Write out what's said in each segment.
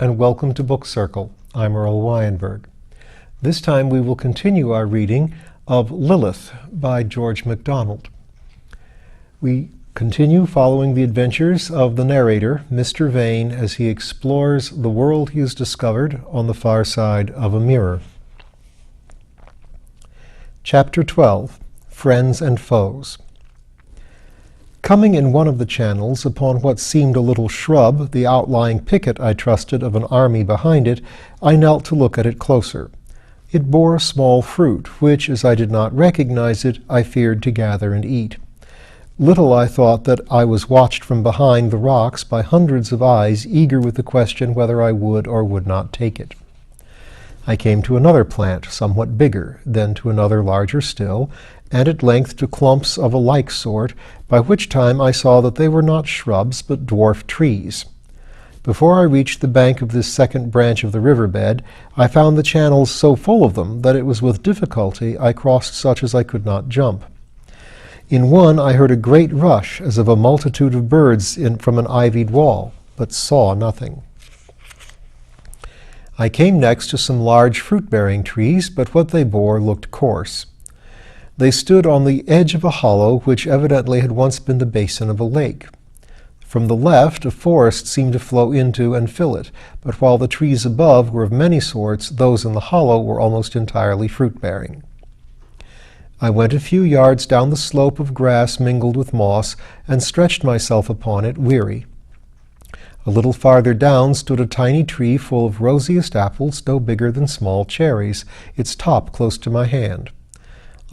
and welcome to Book Circle. I'm Earl Wajenberg. This time we will continue our reading of Lilith by George MacDonald. We continue following the adventures of the narrator, Mr. Vane, as he explores the world he has discovered on the far side of a mirror. Chapter 12, Friends and Foes. Coming in one of the channels upon what seemed a little shrub, the outlying picket, I trusted, of an army behind it, I knelt to look at it closer. It bore a small fruit, which, as I did not recognize it, I feared to gather and eat. Little I thought that I was watched from behind the rocks by hundreds of eyes eager with the question whether I would or would not take it. I came to another plant, somewhat bigger, then to another larger still, and at length to clumps of a like sort, by which time I saw that they were not shrubs, but dwarf trees. Before I reached the bank of this second branch of the riverbed, I found the channels so full of them that it was with difficulty I crossed such as I could not jump. In one I heard a great rush, as of a multitude of birds from an ivied wall, but saw nothing. I came next to some large fruit-bearing trees, but what they bore looked coarse. They stood on the edge of a hollow which evidently had once been the basin of a lake. From the left, a forest seemed to flow into and fill it, but while the trees above were of many sorts, those in the hollow were almost entirely fruit-bearing. I went a few yards down the slope of grass mingled with moss, and stretched myself upon it, weary. A little farther down stood a tiny tree full of rosiest apples, no bigger than small cherries, its top close to my hand.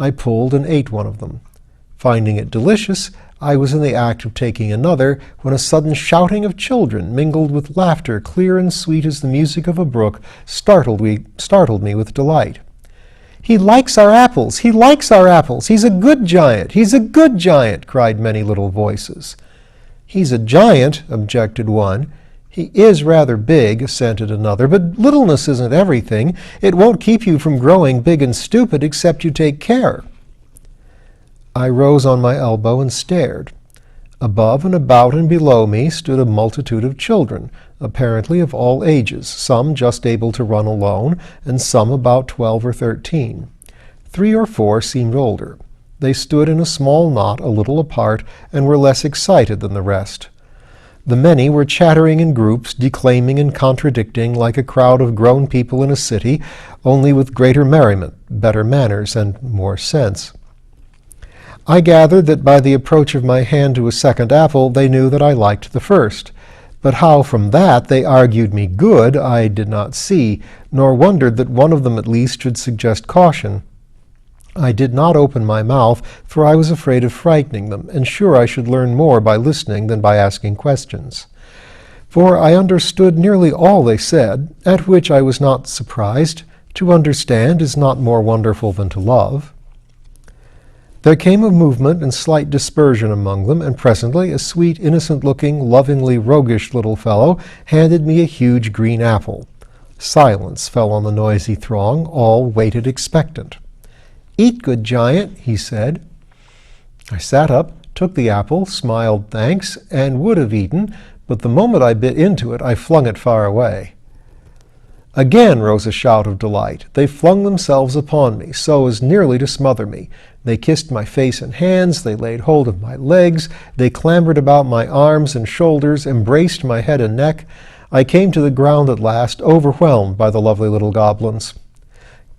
I pulled and ate one of them. Finding it delicious, I was in the act of taking another, when a sudden shouting of children, mingled with laughter clear and sweet as the music of a brook, startled me with delight. "He likes our apples! He likes our apples! He's a good giant! He's a good giant!" cried many little voices. "He's a giant," objected one. "He is rather big," assented another, "but littleness isn't everything. It won't keep you from growing big and stupid except you take care." I rose on my elbow and stared. Above and about and below me stood a multitude of children, apparently of all ages, some just able to run alone, and some about 12 or 13. 3 or 4 seemed older. They stood in a small knot a little apart, and were less excited than the rest. The many were chattering in groups, declaiming and contradicting, like a crowd of grown people in a city, only with greater merriment, better manners, and more sense. I gathered that by the approach of my hand to a second apple they knew that I liked the first, but how from that they argued me good I did not see, nor wondered that one of them at least should suggest caution. I did not open my mouth, for I was afraid of frightening them, and sure I should learn more by listening than by asking questions. For I understood nearly all they said, at which I was not surprised. To understand is not more wonderful than to love. There came a movement and slight dispersion among them, and presently a sweet, innocent-looking, lovingly roguish little fellow handed me a huge green apple. Silence fell on the noisy throng. All waited expectant. "Eat, good giant," he said. I sat up, took the apple, smiled thanks, and would have eaten, but the moment I bit into it, I flung it far away. Again rose a shout of delight. They flung themselves upon me, so as nearly to smother me. They kissed my face and hands, they laid hold of my legs, they clambered about my arms and shoulders, embraced my head and neck. I came to the ground at last, overwhelmed by the lovely little goblins.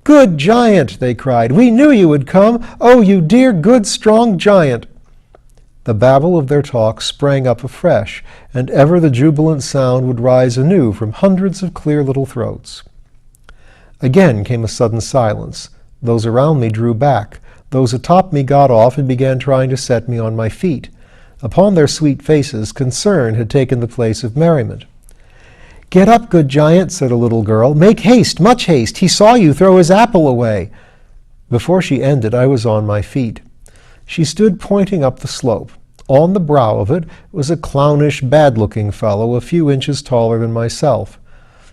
"Good giant!" they cried. "We knew you would come! Oh, you dear, good, strong giant!" The babble of their talk sprang up afresh, and ever the jubilant sound would rise anew from hundreds of clear little throats. Again came a sudden silence. Those around me drew back. Those atop me got off and began trying to set me on my feet. Upon their sweet faces, concern had taken the place of merriment. "Get up, good giant," said a little girl. "Make haste, much haste. He saw you throw his apple away." Before she ended, I was on my feet. She stood pointing up the slope. On the brow of it was a clownish, bad-looking fellow, a few inches taller than myself.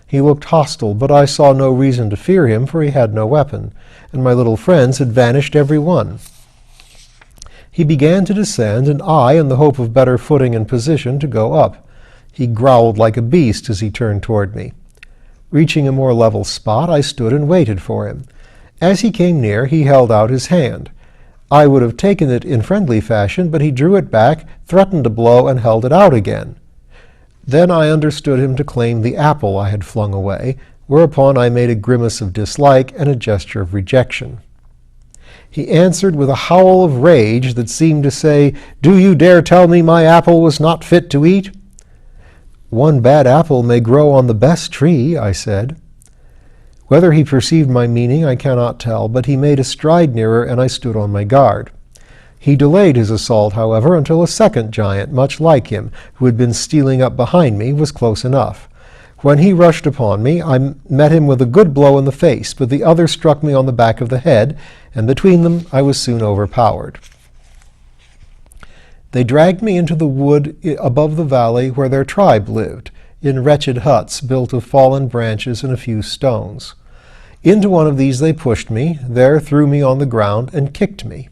He looked hostile, but I saw no reason to fear him, for he had no weapon, and my little friends had vanished every one. He began to descend, and I, in the hope of better footing and position, to go up. He growled like a beast as he turned toward me. Reaching a more level spot, I stood and waited for him. As he came near, he held out his hand. I would have taken it in friendly fashion, but he drew it back, threatened a blow, and held it out again. Then I understood him to claim the apple I had flung away, whereupon I made a grimace of dislike and a gesture of rejection. He answered with a howl of rage that seemed to say, "Do you dare tell me my apple was not fit to eat?" "One bad apple may grow on the best tree," I said. Whether he perceived my meaning I cannot tell, but he made a stride nearer, and I stood on my guard. He delayed his assault, however, until a second giant, much like him, who had been stealing up behind me, was close enough. When he rushed upon me, I met him with a good blow in the face, but the other struck me on the back of the head, and between them I was soon overpowered. They dragged me into the wood above the valley where their tribe lived, in wretched huts built of fallen branches and a few stones. Into one of these they pushed me, there threw me on the ground, and kicked me.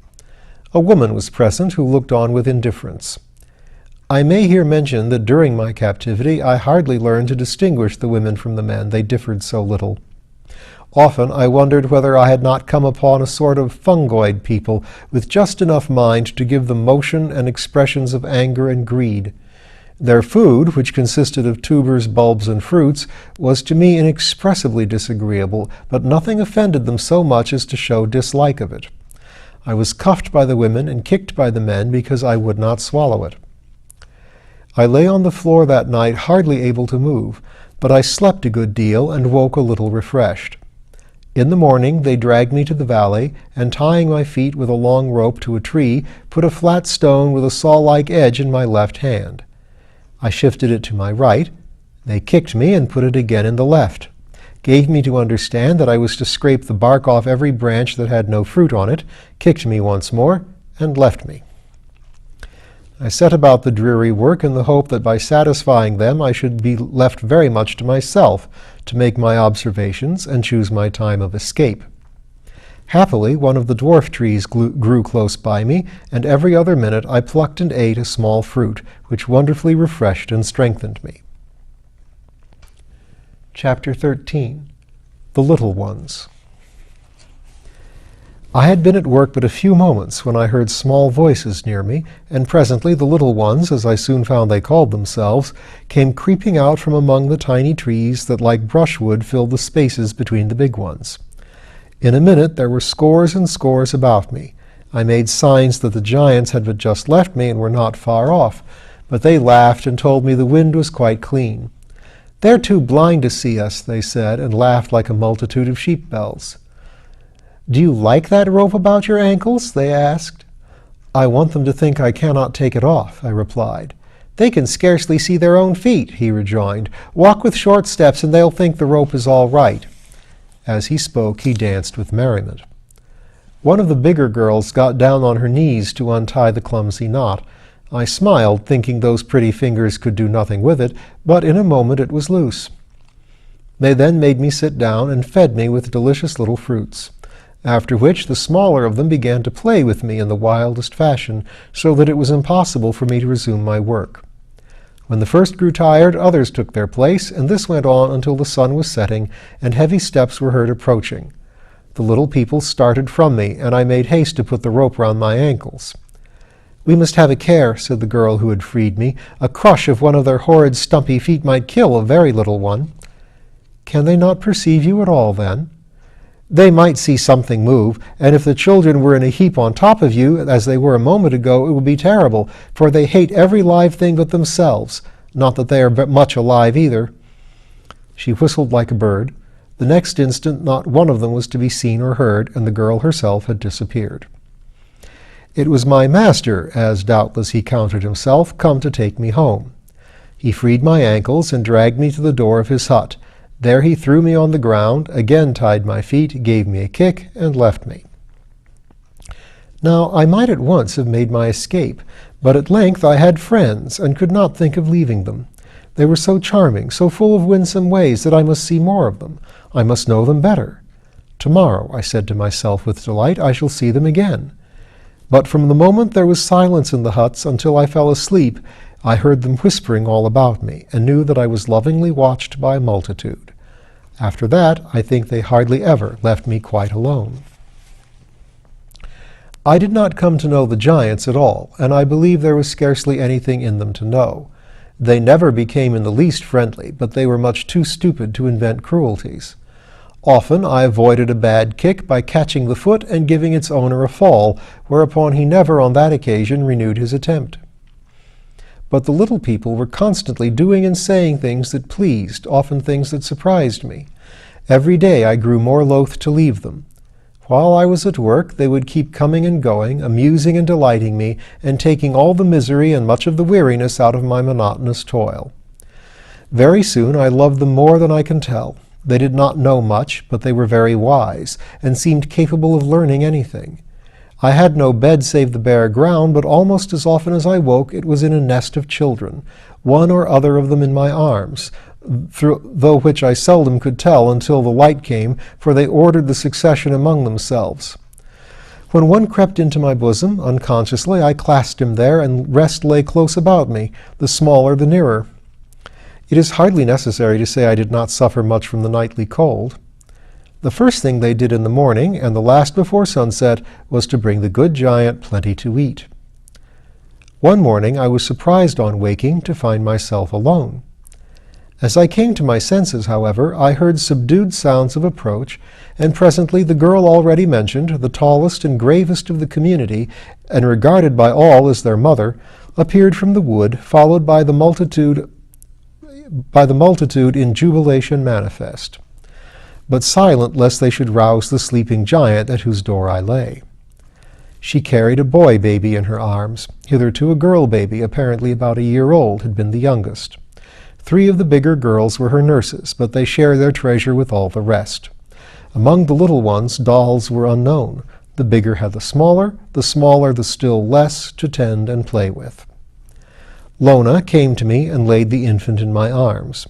A woman was present who looked on with indifference. I may here mention that during my captivity I hardly learned to distinguish the women from the men, they differed so little. Often I wondered whether I had not come upon a sort of fungoid people with just enough mind to give them motion and expressions of anger and greed. Their food, which consisted of tubers, bulbs, and fruits, was to me inexpressibly disagreeable, but nothing offended them so much as to show dislike of it. I was cuffed by the women and kicked by the men because I would not swallow it. I lay on the floor that night hardly able to move, but I slept a good deal and woke a little refreshed. In the morning they dragged me to the valley, and tying my feet with a long rope to a tree, put a flat stone with a saw-like edge in my left hand. I shifted it to my right. They kicked me and put it again in the left, gave me to understand that I was to scrape the bark off every branch that had no fruit on it, kicked me once more, and left me. I set about the dreary work in the hope that by satisfying them I should be left very much to myself to make my observations and choose my time of escape. Happily, one of the dwarf trees grew close by me, and every other minute I plucked and ate a small fruit, which wonderfully refreshed and strengthened me. Chapter 13. The Little Ones. I had been at work but a few moments when I heard small voices near me, and presently the little ones, as I soon found they called themselves, came creeping out from among the tiny trees that like brushwood filled the spaces between the big ones. In a minute there were scores and scores about me. I made signs that the giants had but just left me and were not far off, but they laughed and told me the wind was quite clean. "They're too blind to see us," they said, and laughed like a multitude of sheep bells. "Do you like that rope about your ankles?" they asked. "I want them to think I cannot take it off," I replied. "They can scarcely see their own feet," he rejoined. "Walk with short steps and they'll think the rope is all right." As he spoke, he danced with merriment. One of the bigger girls got down on her knees to untie the clumsy knot. I smiled, thinking those pretty fingers could do nothing with it, but in a moment it was loose. They then made me sit down and fed me with delicious little fruits, after which the smaller of them began to play with me in the wildest fashion, so that it was impossible for me to resume my work. When the first grew tired, others took their place, and this went on until the sun was setting and heavy steps were heard approaching. The little people started from me, and I made haste to put the rope round my ankles. "We must have a care," said the girl who had freed me. "A crush of one of their horrid stumpy feet might kill a very little one." "Can they not perceive you at all, then?" "They might see something move, and if the children were in a heap on top of you, as they were a moment ago, it would be terrible, for they hate every live thing but themselves. Not that they are much alive either." She whistled like a bird. The next instant not one of them was to be seen or heard, and the girl herself had disappeared. It was my master, as doubtless he counted himself, come to take me home. He freed my ankles and dragged me to the door of his hut. There he threw me on the ground, again tied my feet, gave me a kick, and left me. Now I might at once have made my escape, but at length I had friends, and could not think of leaving them. They were so charming, so full of winsome ways, that I must see more of them. I must know them better. "Tomorrow," I said to myself with delight, "I shall see them again." But from the moment there was silence in the huts until I fell asleep, I heard them whispering all about me, and knew that I was lovingly watched by a multitude. After that, I think they hardly ever left me quite alone. I did not come to know the giants at all, and I believe there was scarcely anything in them to know. They never became in the least friendly, but they were much too stupid to invent cruelties. Often I avoided a bad kick by catching the foot and giving its owner a fall, whereupon he never on that occasion renewed his attempt. But the little people were constantly doing and saying things that pleased, often things that surprised me. Every day I grew more loath to leave them. While I was at work, they would keep coming and going, amusing and delighting me, and taking all the misery and much of the weariness out of my monotonous toil. Very soon I loved them more than I can tell. They did not know much, but they were very wise, and seemed capable of learning anything. I had no bed save the bare ground, but almost as often as I woke it was in a nest of children, one or other of them in my arms, though which I seldom could tell until the light came, for they ordered the succession among themselves. When one crept into my bosom, unconsciously, I clasped him there, and rest lay close about me, the smaller the nearer. It is hardly necessary to say I did not suffer much from the nightly cold. The first thing they did in the morning, and the last before sunset, was to bring the good giant plenty to eat. One morning I was surprised on waking to find myself alone. As I came to my senses, however, I heard subdued sounds of approach, and presently the girl already mentioned, the tallest and gravest of the community, and regarded by all as their mother, appeared from the wood, followed by the multitude in jubilation manifest, but silent lest they should rouse the sleeping giant at whose door I lay. She carried a boy baby in her arms. Hitherto a girl baby, apparently about a year old, had been the youngest. 3 of the bigger girls were her nurses, but they shared their treasure with all the rest. Among the little ones, dolls were unknown. The bigger had the smaller the still less to tend and play with. Lona came to me and laid the infant in my arms.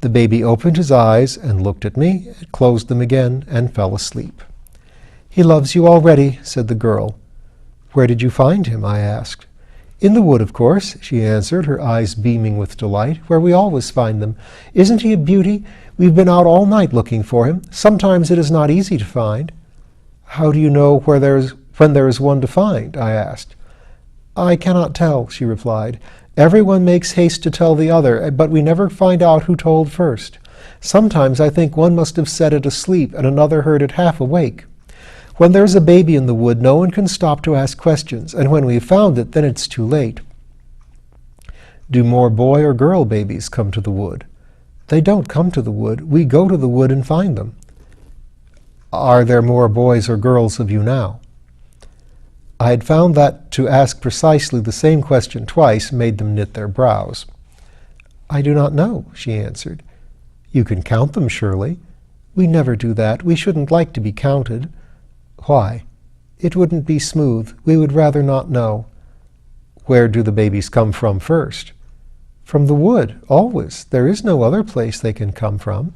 The baby opened his eyes and looked at me, closed them again, and fell asleep. "He loves you already," said the girl. "Where did you find him?" I asked. "In the wood, of course," she answered, her eyes beaming with delight, "where we always find them. Isn't he a beauty? We've been out all night looking for him. Sometimes it is not easy to find." "How do you know when there is one to find?" I asked. "I cannot tell," she replied. "Everyone makes haste to tell the other, but we never find out who told first. Sometimes I think one must have said it asleep and another heard it half awake. When there's a baby in the wood, no one can stop to ask questions, and when we've found it, then it's too late." "Do more boy or girl babies come to the wood?" "They don't come to the wood. We go to the wood and find them." "Are there more boys or girls of you now?" I had found that to ask precisely the same question twice made them knit their brows. "I do not know," she answered. "You can count them, surely." "We never do that. We shouldn't like to be counted." "Why?" "It wouldn't be smooth. We would rather not know." "Where do the babies come from first?" "From the wood, always. There is no other place they can come from."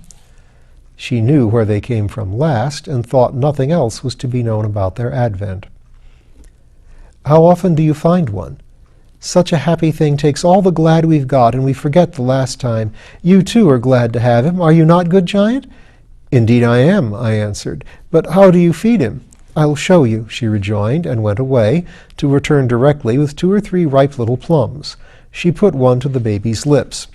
She knew where they came from last, and thought nothing else was to be known about their advent. "How often do you find one?" "Such a happy thing takes all the glad we've got, and we forget the last time. You, too, are glad to have him. Are you not, good giant?" "Indeed I am," I answered. "But how do you feed him?" "I'll show you," she rejoined, and went away, to return directly with 2 or 3 ripe little plums. She put one to the baby's lips.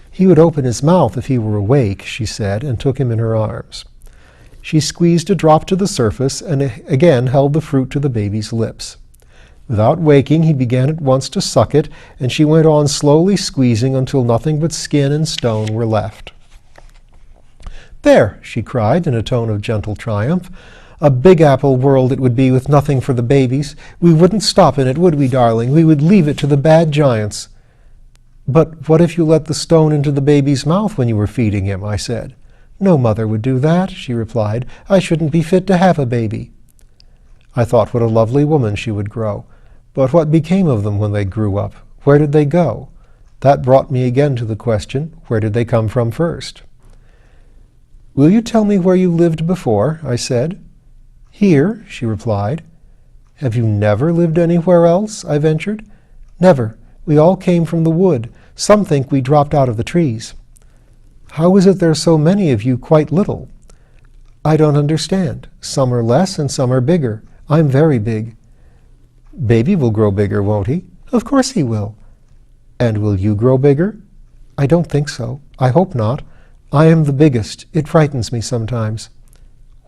"He would open his mouth if he were awake," she said, and took him in her arms. She squeezed a drop to the surface, and again held the fruit to the baby's lips. Without waking, he began at once to suck it, and she went on slowly squeezing until nothing but skin and stone were left. "There!" she cried in a tone of gentle triumph. "A big apple world it would be with nothing for the babies. We wouldn't stop in it, would we, darling? We would leave it to the bad giants." "But what if you let the stone into the baby's mouth when you were feeding him?" I said. "No mother would do that," she replied. "I shouldn't be fit to have a baby." I thought what a lovely woman she would grow. But what became of them when they grew up? Where did they go? That brought me again to the question, where did they come from first? "Will you tell me where you lived before?" I said. "Here," she replied. "Have you never lived anywhere else?" I ventured. "Never. We all came from the wood. Some think we dropped out of the trees." How is it there are so many of you quite little? I don't understand. Some are less and some are bigger. I'm very big. Baby will grow bigger, won't he? Of course he will. And will you grow bigger? I don't think so. I hope not. I am the biggest. It frightens me sometimes.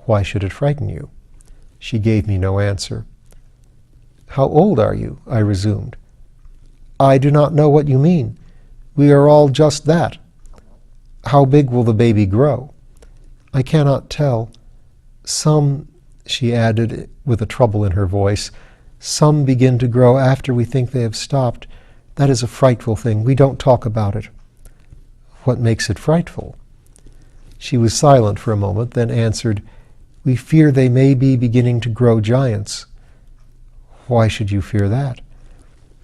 Why should it frighten you? She gave me no answer. How old are you? I resumed. I do not know what you mean. We are all just that. How big will the baby grow? I cannot tell. Some, she added with a trouble in her voice, some begin to grow after we think they have stopped. That is a frightful thing. We don't talk about it. What makes it frightful? She was silent for a moment, then answered, We fear they may be beginning to grow giants. Why should you fear that?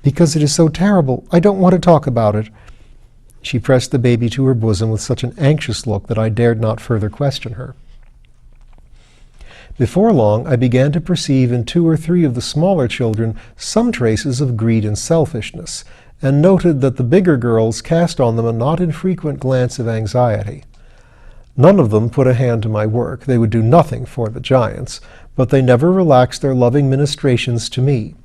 Because it is so terrible. I don't want to talk about it. She pressed the baby to her bosom with such an anxious look that I dared not further question her. Before long, I began to perceive in 2 or 3 of the smaller children some traces of greed and selfishness, and noted that the bigger girls cast on them a not infrequent glance of anxiety. None of them put a hand to my work. They would do nothing for the giants, but they never relaxed their loving ministrations to me.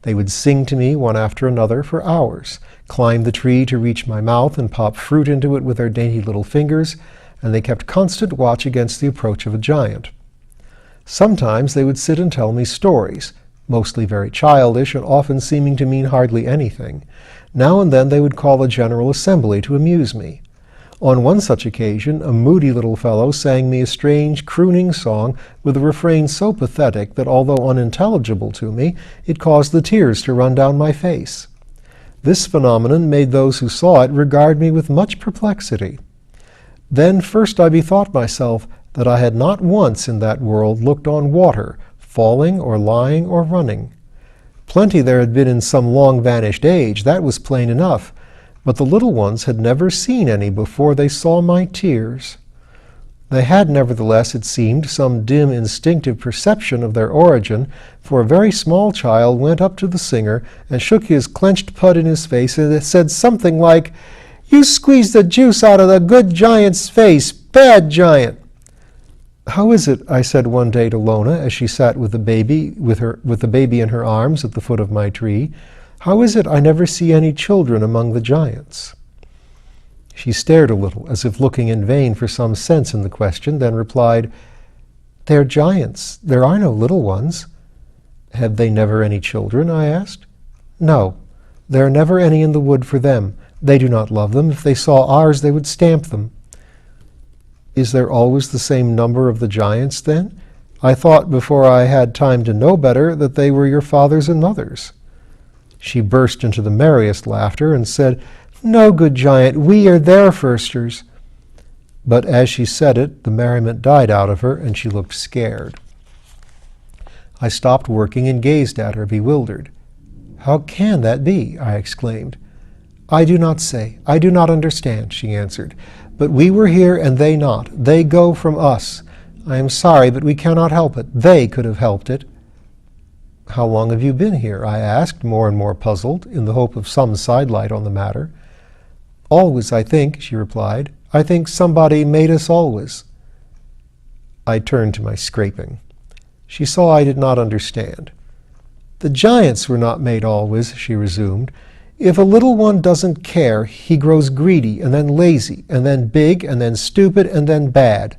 They would sing to me one after another for hours, climb the tree to reach my mouth and pop fruit into it with their dainty little fingers, and they kept constant watch against the approach of a giant. Sometimes they would sit and tell me stories, mostly very childish and often seeming to mean hardly anything. Now and then they would call a general assembly to amuse me. On one such occasion, a moody little fellow sang me a strange, crooning song with a refrain so pathetic that, although unintelligible to me, it caused the tears to run down my face. This phenomenon made those who saw it regard me with much perplexity. Then first I bethought myself that I had not once in that world looked on water, falling or lying or running. Plenty there had been in some long-vanished age, that was plain enough, but the little ones had never seen any before they saw my tears. They had nevertheless, it seemed, some dim instinctive perception of their origin, for a very small child went up to the singer and shook his clenched pud in his face and said something like, "You squeezed the juice out of the good giant's face, bad giant." "How is it," I said one day to Lona as she sat with the baby in her arms at the foot of my tree, "how is it I never see any children among the giants?" She stared a little, as if looking in vain for some sense in the question, then replied, "They're giants. There are no little ones." "Have they never any children?" I asked. "No. There are never any in the wood for them. They do not love them. If they saw ours, they would stamp them." "Is there always the same number of the giants, then? I thought, before I had time to know better, that they were your fathers and mothers." She burst into the merriest laughter and said, "No, good giant, we are their firsters." But as she said it, the merriment died out of her, and she looked scared. I stopped working and gazed at her, bewildered. "How can that be?" I exclaimed. "I do not say. I do not understand," she answered. "But we were here and they not. They go from us. I am sorry, but we cannot help it. They could have helped it." "How long have you been here?" I asked, more and more puzzled, in the hope of some sidelight on the matter. "Always, I think," she replied. "I think somebody made us always." I turned to my scraping. She saw I did not understand. "The giants were not made always," she resumed. "If a little one doesn't care, he grows greedy, and then lazy, and then big, and then stupid, and then bad.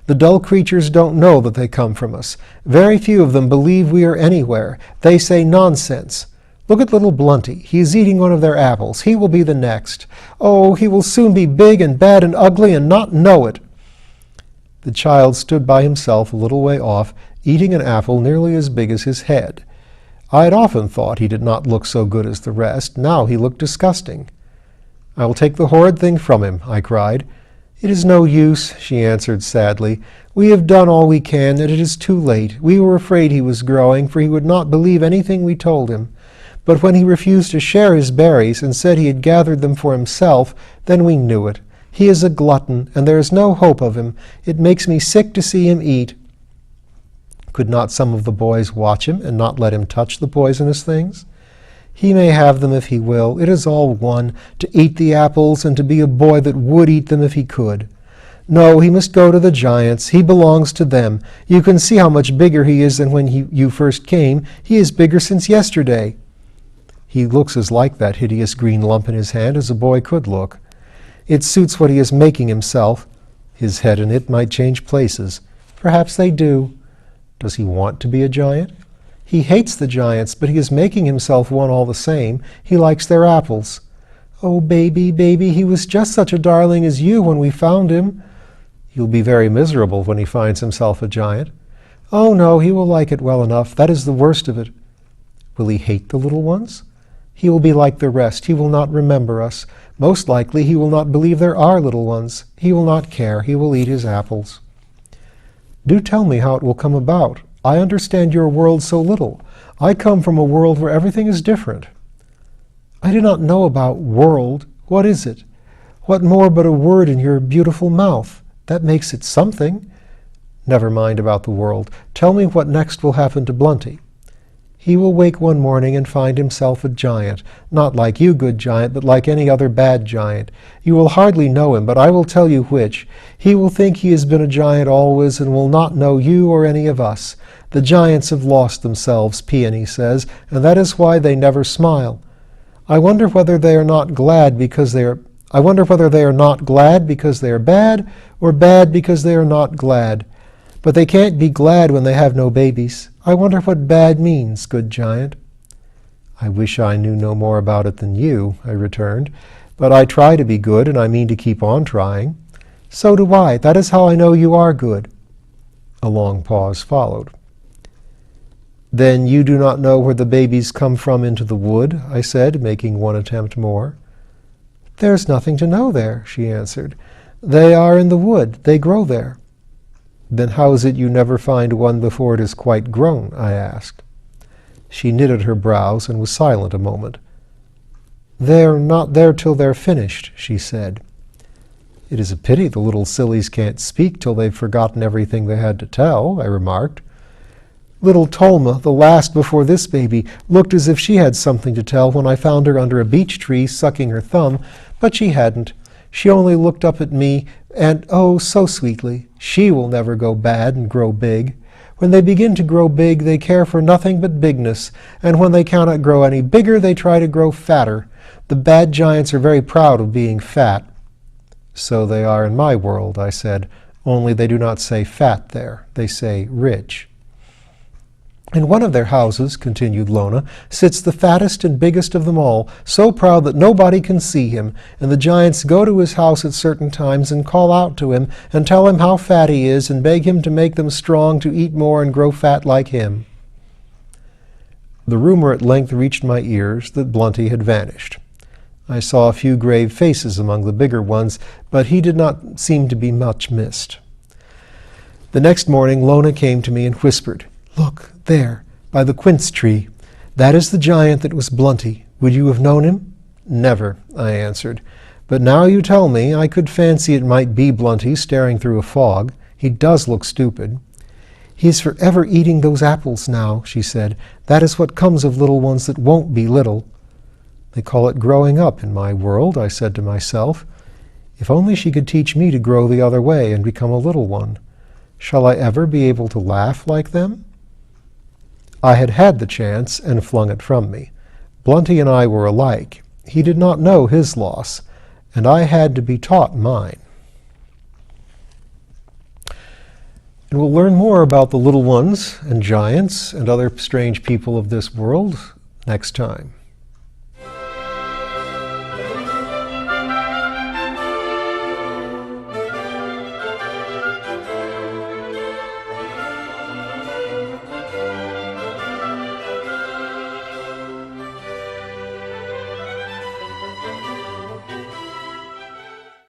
The dull creatures don't know that they come from us. Very few of them believe we are anywhere. They say nonsense. Look at little Blunty. He is eating one of their apples. He will be the next. Oh, he will soon be big and bad and ugly and not know it." The child stood by himself a little way off, eating an apple nearly as big as his head. I had often thought he did not look so good as the rest. Now he looked disgusting. "I will take the horrid thing from him," I cried. "It is no use," she answered sadly. "We have done all we can, and it is too late. We were afraid he was growing, for he would not believe anything we told him. But when he refused to share his berries and said he had gathered them for himself, then we knew it. He is a glutton, and there is no hope of him. It makes me sick to see him eat." Could not some of the boys watch him and not let him touch the poisonous things? "He may have them if he will. It is all one, to eat the apples and to be a boy that would eat them if he could." No, he must go to the giants. He belongs to them. You can see how much bigger he is than when you first came. He is bigger since yesterday. He looks as like that hideous green lump in his hand as a boy could look. It suits what he is making himself. His head and it might change places. Perhaps they do. Does he want to be a giant? He hates the giants, but he is making himself one all the same. He likes their apples. Oh, baby, baby, he was just such a darling as you when we found him. He'll be very miserable when he finds himself a giant. Oh, no, he will like it well enough. That is the worst of it. Will he hate the little ones? He will be like the rest. He will not remember us. Most likely he will not believe there are little ones. He will not care. He will eat his apples. Do tell me how it will come about. I understand your world so little. I come from a world where everything is different. I do not know about world. What is it? What more but a word in your beautiful mouth? That makes it something. Never mind about the world. Tell me what next will happen to Blunty. He will wake one morning and find himself a giant, not like you, good giant, but like any other bad giant. You will hardly know him, but I will tell you which. He will think he has been a giant always and will not know you or any of us. The giants have lost themselves, Peony says, and that is why they never smile. I wonder whether they are not glad because they are bad, or bad because they are not glad. But they can't be glad when they have no babies. I wonder what bad means, good giant. I wish I knew no more about it than you, I returned. But I try to be good, and I mean to keep on trying. So do I. That is how I know you are good. A long pause followed. Then you do not know where the babies come from into the wood, I said, making one attempt more. There's nothing to know there, she answered. They are in the wood. They grow there. Then how is it you never find one before it is quite grown? I asked. She knitted her brows and was silent a moment. They're not there till they're finished, she said. It is a pity the little sillies can't speak till they've forgotten everything they had to tell, I remarked. Little Tolma, the last before this baby, looked as if she had something to tell when I found her under a beech tree sucking her thumb, but she hadn't. She only looked up at me, and oh, so sweetly. She will never go bad and grow big. When they begin to grow big, they care for nothing but bigness, and when they cannot grow any bigger, they try to grow fatter. The bad giants are very proud of being fat. So they are in my world, I said, only they do not say fat there. They say rich. In one of their houses, continued Lona, sits the fattest and biggest of them all, so proud that nobody can see him, and the giants go to his house at certain times and call out to him and tell him how fat he is and beg him to make them strong to eat more and grow fat like him. The rumor at length reached my ears that Blunty had vanished. I saw a few grave faces among the bigger ones, but he did not seem to be much missed. The next morning Lona came to me and whispered, Look, there, by the quince tree. That is the giant that was Blunty. Would you have known him? Never, I answered. But now you tell me, I could fancy it might be Blunty staring through a fog. He does look stupid. He is forever eating those apples now, she said. That is what comes of little ones that won't be little. They call it growing up in my world, I said to myself. If only she could teach me to grow the other way and become a little one. Shall I ever be able to laugh like them? I had had the chance and flung it from me. Blunty and I were alike. He did not know his loss, and I had to be taught mine. And we'll learn more about the little ones and giants and other strange people of this world next time.